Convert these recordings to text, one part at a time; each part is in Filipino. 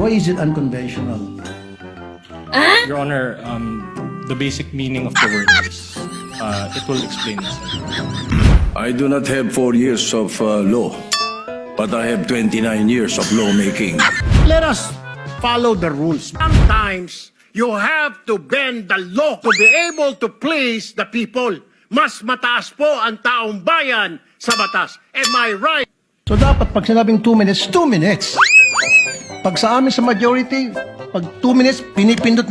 Why is it unconventional? Your Honor, the basic meaning of the word is, it will explain itself. I do not have 4 years of law, but I have 29 years of lawmaking. Let us follow the rules. Sometimes, you have to bend the law to be able to please the people. Mas mataas po ang taong bayan sa batas. Am I right? So dapat pag sinabing 2 minutes, 2 minutes. Pag sa amin sa majority, pag 2 minutes, pinipindot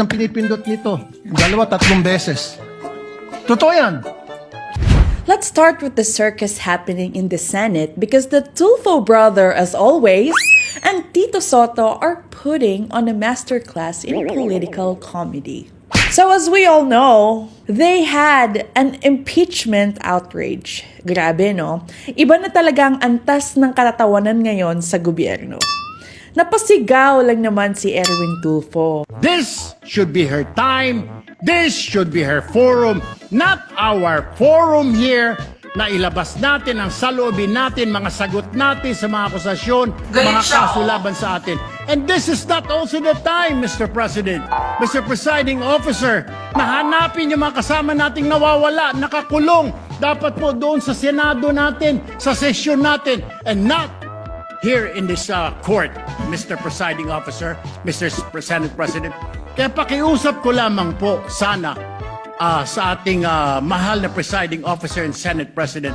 nito. 2-3 beses. Totoo yan. Let's start with the circus happening in the Senate because the Tulfo brother, as always, and Tito Soto are putting on a masterclass in political comedy. So as we all know, they had an impeachment outrage. Grabe, no? Iba na talaga ang antas ng katatawanan ngayon sa gobyerno. Napasigaw lang naman si Erwin Tulfo. This should be her time. This should be her forum. Not our forum here na ilabas natin ang saloobin natin, mga sagot natin sa mga akusasyon, mga kaso laban sa atin. And this is not also the time, Mr. President, Mr. Presiding Officer, na hanapin yung mga kasama nating nawawala, nakakulong. Dapat po doon sa Senado natin, sa sesyon natin, and not here in this court, Mr. Presiding Officer, Mr. Senate President. Kaya pakiusap ko lamang po sana sa ating mahal na Presiding Officer and Senate President,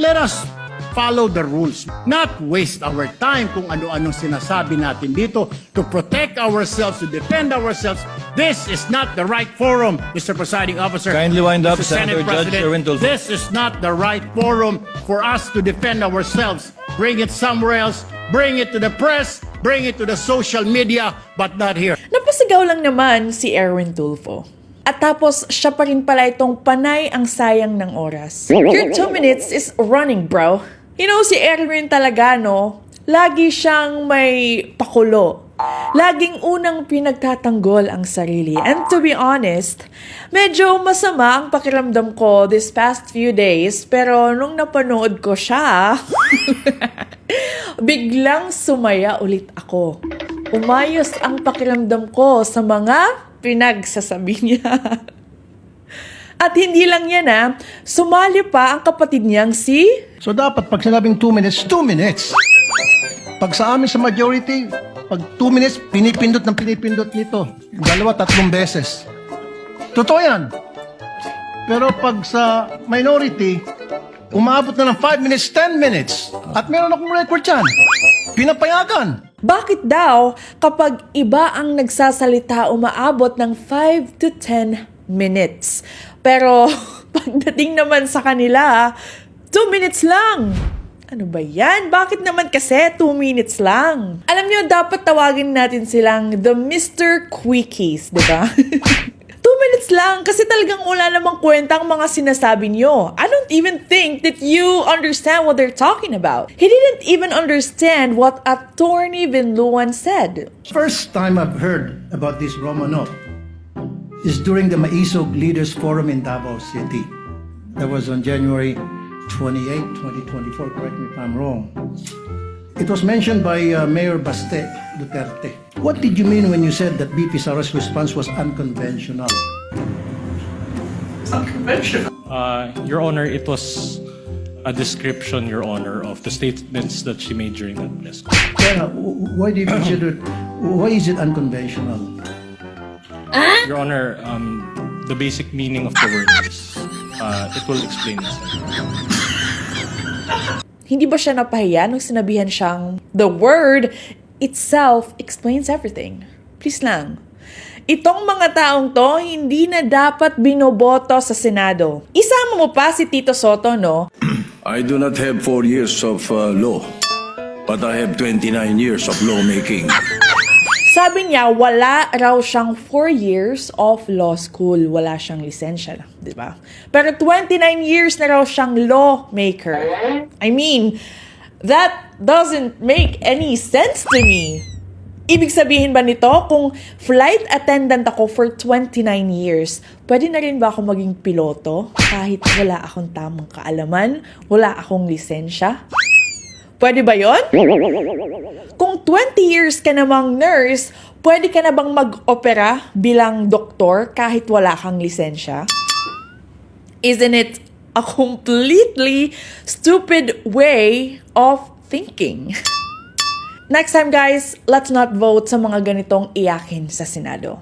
let us follow the rules, not waste our time kung ano-anong sinasabi natin dito to protect ourselves, to defend ourselves. This is not the right forum, Mr. Presiding Officer. Kindly wind up, Mr. Senate Senator Judge President. Erwin Tulfo. This is not the right forum for us to defend ourselves. Bring it somewhere else. Bring it to the press. Bring it to the social media, but not here. Napasigaw lang naman si Erwin Tulfo. At tapos, siya pa rin pala itong panay ang sayang ng oras. Your 2 minutes is running, bro. You know, si Erwin talaga, no? Lagi siyang may pakulo. Laging unang pinagtatanggol ang sarili. And to be honest, medyo masama ang pakiramdam ko this past few days. Pero nung napanood ko siya, biglang sumaya ulit ako. Umayos ang pakiramdam ko sa mga pinagsasabi niya. At hindi lang yan sumali pa ang kapatid niyang si... So dapat pag sinabing 2 minutes, 2 minutes. Pag sa amin sa majority, pag 2 minutes, pinipindot nito. 2-3 beses. Totoo yan. Pero pag sa minority, umabot na ng 5 minutes, 10 minutes. At meron akong record yan. Pinapayagan. Bakit daw kapag iba ang nagsasalita umaabot ng 5 to 10 minutes? Pero pagdating naman sa kanila, 2 minutes lang. Ano ba yan? Bakit naman kasi 2 minutes lang? Alam niyo, dapat tawagin natin silang the Mr. Quickies, di ba? 2 minutes lang kasi talagang wala namang kwenta ang mga sinasabi niyo. I don't even think that you understand what they're talking about. He didn't even understand what Attorney Binluan said. First time I've heard about this Romanov is during the Maisog Leaders Forum in Davao City. That was on January 28, 2024. Correct me if I'm wrong. It was mentioned by Mayor Baste Duterte. What did you mean when you said that BP Sara's response was unconventional? Your Honor, it was a description, Your Honor, of the statements that she made during that press conference. Kaya, why do you consider it, why is it unconventional? Your Honor, the basic meaning of the word is, it will explain itself. Hindi ba siya napahiya nung sinabihan siyang the word itself explains everything? Please lang. Itong mga taong to, hindi na dapat binoboto sa Senado. Isama mo pa si Tito Soto, no? I do not have 4 years of law, but I have 29 years of lawmaking. Sabi niya, wala raw siyang 4 years of law school. Wala siyang lisensya, di ba? Pero 29 years na raw siyang lawmaker. I mean, that doesn't make any sense to me. Ibig sabihin ba nito, kung flight attendant ako for 29 years, pwede na rin ba ako maging piloto kahit wala akong tamang kaalaman, wala akong lisensya? Pwede ba yon? Kung 20 years ka namang nurse, pwede ka na bang mag-opera bilang doktor kahit wala kang lisensya? Isn't it a completely stupid way of thinking? Next time guys, let's not vote sa mga ganitong iyakin sa Senado.